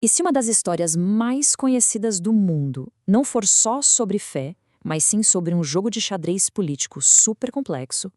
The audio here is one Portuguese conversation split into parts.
E se uma das histórias mais conhecidas do mundo não for só sobre fé, mas sim sobre um jogo de xadrez político super complexo,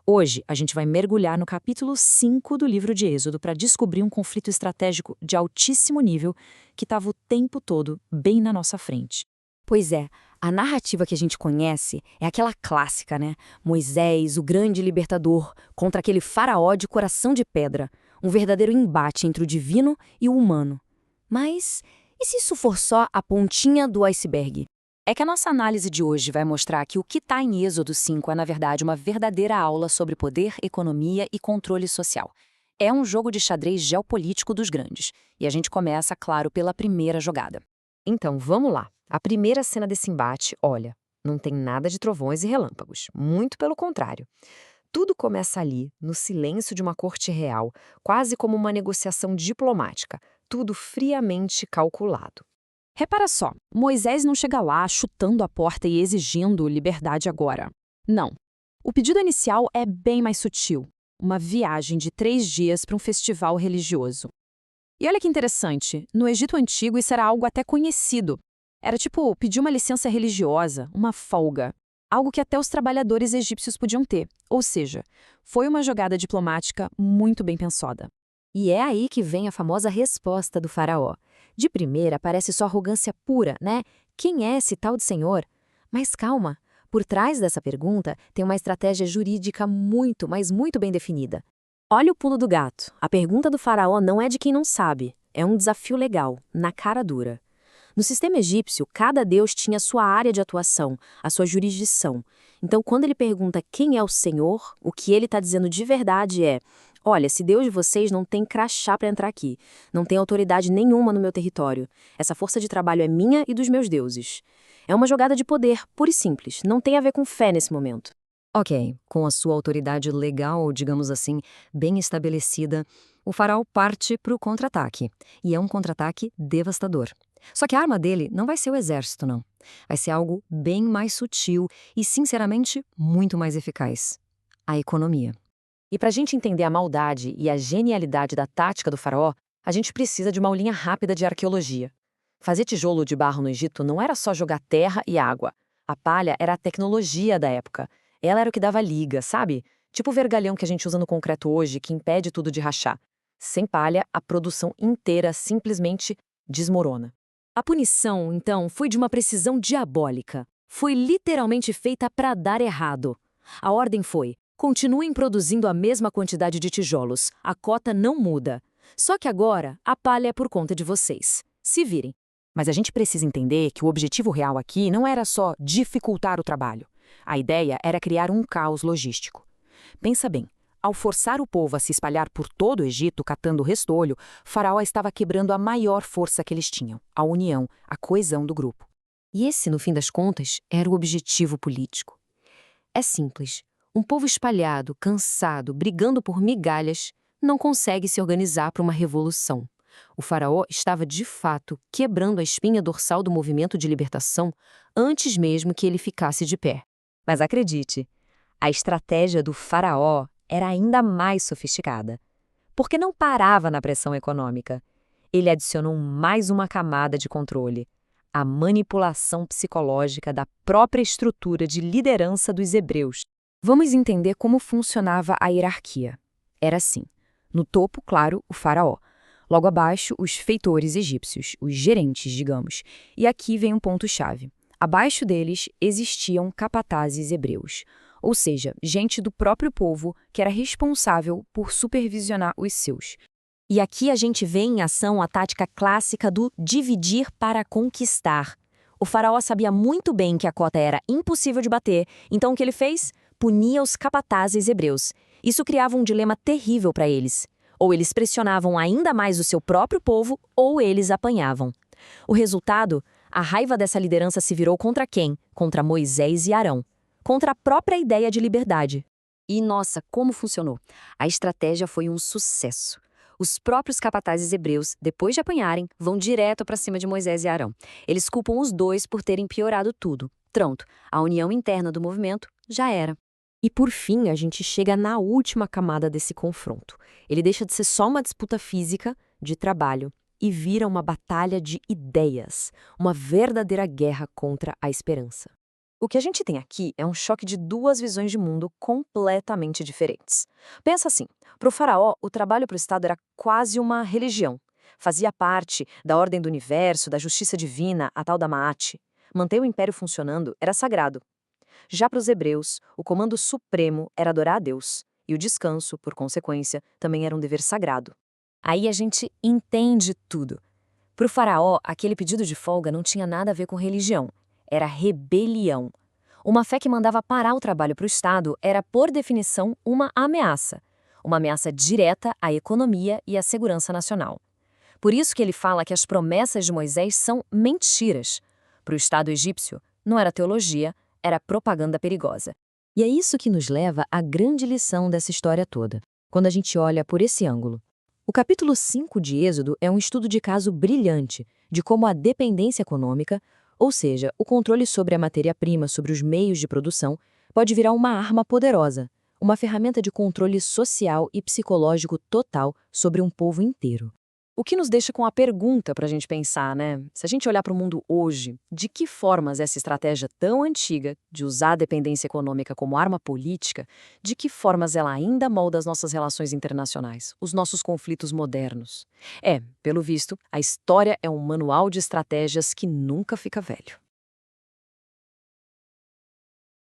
hoje a gente vai mergulhar no capítulo 5 do livro de Êxodo para descobrir um conflito estratégico de altíssimo nível que estava o tempo todo bem na nossa frente. Pois é, a narrativa que a gente conhece é aquela clássica, né? Moisés, o grande libertador, contra aquele faraó de coração de pedra. Um verdadeiro embate entre o divino e o humano. Mas e se isso for só a pontinha do iceberg? É que a nossa análise de hoje vai mostrar que o que está em Êxodo 5 é, na verdade, uma verdadeira aula sobre poder, economia e controle social. É um jogo de xadrez geopolítico dos grandes. E a gente começa, claro, pela primeira jogada. Então, vamos lá. A primeira cena desse embate, olha, não tem nada de trovões e relâmpagos. Muito pelo contrário. Tudo começa ali, no silêncio de uma corte real, quase como uma negociação diplomática. Tudo friamente calculado. Repara só, Moisés não chega lá chutando a porta e exigindo liberdade agora. Não. O pedido inicial é bem mais sutil. Uma viagem de 3 dias para um festival religioso. E olha que interessante, no Egito Antigo isso era algo até conhecido. Era tipo pedir uma licença religiosa, uma folga. Algo que até os trabalhadores egípcios podiam ter. Ou seja, foi uma jogada diplomática muito bem pensada. E é aí que vem a famosa resposta do faraó. De primeira parece só arrogância pura, né? Quem é esse tal de senhor? Mas calma, por trás dessa pergunta tem uma estratégia jurídica muito, mas muito bem definida. Olha o pulo do gato. A pergunta do faraó não é de quem não sabe, é um desafio legal, na cara dura. No sistema egípcio, cada deus tinha sua área de atuação, a sua jurisdição. Então, quando ele pergunta quem é o Senhor, o que ele está dizendo de verdade é: olha, esse Deus de vocês não tem crachá para entrar aqui, não tem autoridade nenhuma no meu território. Essa força de trabalho é minha e dos meus deuses. É uma jogada de poder, pura e simples, não tem a ver com fé nesse momento. Ok, com a sua autoridade legal, digamos assim, bem estabelecida, o faraó parte para o contra-ataque. E é um contra-ataque devastador. Só que a arma dele não vai ser o exército, não. Vai ser algo bem mais sutil e, sinceramente, muito mais eficaz. A economia. E para a gente entender a maldade e a genialidade da tática do faraó, a gente precisa de uma aulinha rápida de arqueologia. Fazer tijolo de barro no Egito não era só jogar terra e água. A palha era a tecnologia da época. Ela era o que dava liga, sabe? Tipo o vergalhão que a gente usa no concreto hoje, que impede tudo de rachar. Sem palha, a produção inteira simplesmente desmorona. A punição, então, foi de uma precisão diabólica. Foi literalmente feita para dar errado. A ordem foi: continuem produzindo a mesma quantidade de tijolos, a cota não muda. Só que agora, a palha é por conta de vocês. Se virem. Mas a gente precisa entender que o objetivo real aqui não era só dificultar o trabalho. A ideia era criar um caos logístico. Pensa bem, ao forçar o povo a se espalhar por todo o Egito catando restolho, Faraó estava quebrando a maior força que eles tinham, a união, a coesão do grupo. E esse, no fim das contas, era o objetivo político. É simples. Um povo espalhado, cansado, brigando por migalhas, não consegue se organizar para uma revolução. O faraó estava, de fato, quebrando a espinha dorsal do movimento de libertação antes mesmo que ele ficasse de pé. Mas acredite, a estratégia do faraó era ainda mais sofisticada. Porque não parava na pressão econômica. Ele adicionou mais uma camada de controle: a manipulação psicológica da própria estrutura de liderança dos hebreus. Vamos entender como funcionava a hierarquia. Era assim: no topo, claro, o faraó. Logo abaixo, os feitores egípcios, os gerentes, digamos. E aqui vem um ponto-chave. Abaixo deles existiam capatazes hebreus, ou seja, gente do próprio povo que era responsável por supervisionar os seus. E aqui a gente vê em ação a tática clássica do dividir para conquistar. O faraó sabia muito bem que a cota era impossível de bater, então o que ele fez? Punia os capatazes hebreus. Isso criava um dilema terrível para eles. Ou eles pressionavam ainda mais o seu próprio povo, ou eles apanhavam. O resultado? A raiva dessa liderança se virou contra quem? Contra Moisés e Arão. Contra a própria ideia de liberdade. E, nossa, como funcionou? A estratégia foi um sucesso. Os próprios capatazes hebreus, depois de apanharem, vão direto para cima de Moisés e Arão. Eles culpam os dois por terem piorado tudo. Pronto, a união interna do movimento já era. E por fim, a gente chega na última camada desse confronto. Ele deixa de ser só uma disputa física, de trabalho, e vira uma batalha de ideias, uma verdadeira guerra contra a esperança. O que a gente tem aqui é um choque de duas visões de mundo completamente diferentes. Pensa assim, para o faraó, o trabalho para o Estado era quase uma religião. Fazia parte da ordem do universo, da justiça divina, a tal da Maat. Manter o império funcionando era sagrado. Já para os hebreus, o comando supremo era adorar a Deus, e o descanso, por consequência, também era um dever sagrado. Aí a gente entende tudo. Para o faraó, aquele pedido de folga não tinha nada a ver com religião. Era rebelião. Uma fé que mandava parar o trabalho para o Estado era, por definição, uma ameaça. Uma ameaça direta à economia e à segurança nacional. Por isso que ele fala que as promessas de Moisés são mentiras. Para o Estado egípcio, não era teologia, era propaganda perigosa. E é isso que nos leva à grande lição dessa história toda, quando a gente olha por esse ângulo. O capítulo 5 de Êxodo é um estudo de caso brilhante de como a dependência econômica, ou seja, o controle sobre a matéria-prima, sobre os meios de produção, pode virar uma arma poderosa, uma ferramenta de controle social e psicológico total sobre um povo inteiro. O que nos deixa com a pergunta para a gente pensar, né? Se a gente olhar para o mundo hoje, de que formas essa estratégia tão antiga de usar a dependência econômica como arma política, de que formas ela ainda molda as nossas relações internacionais, os nossos conflitos modernos? Pelo visto, a história é um manual de estratégias que nunca fica velho.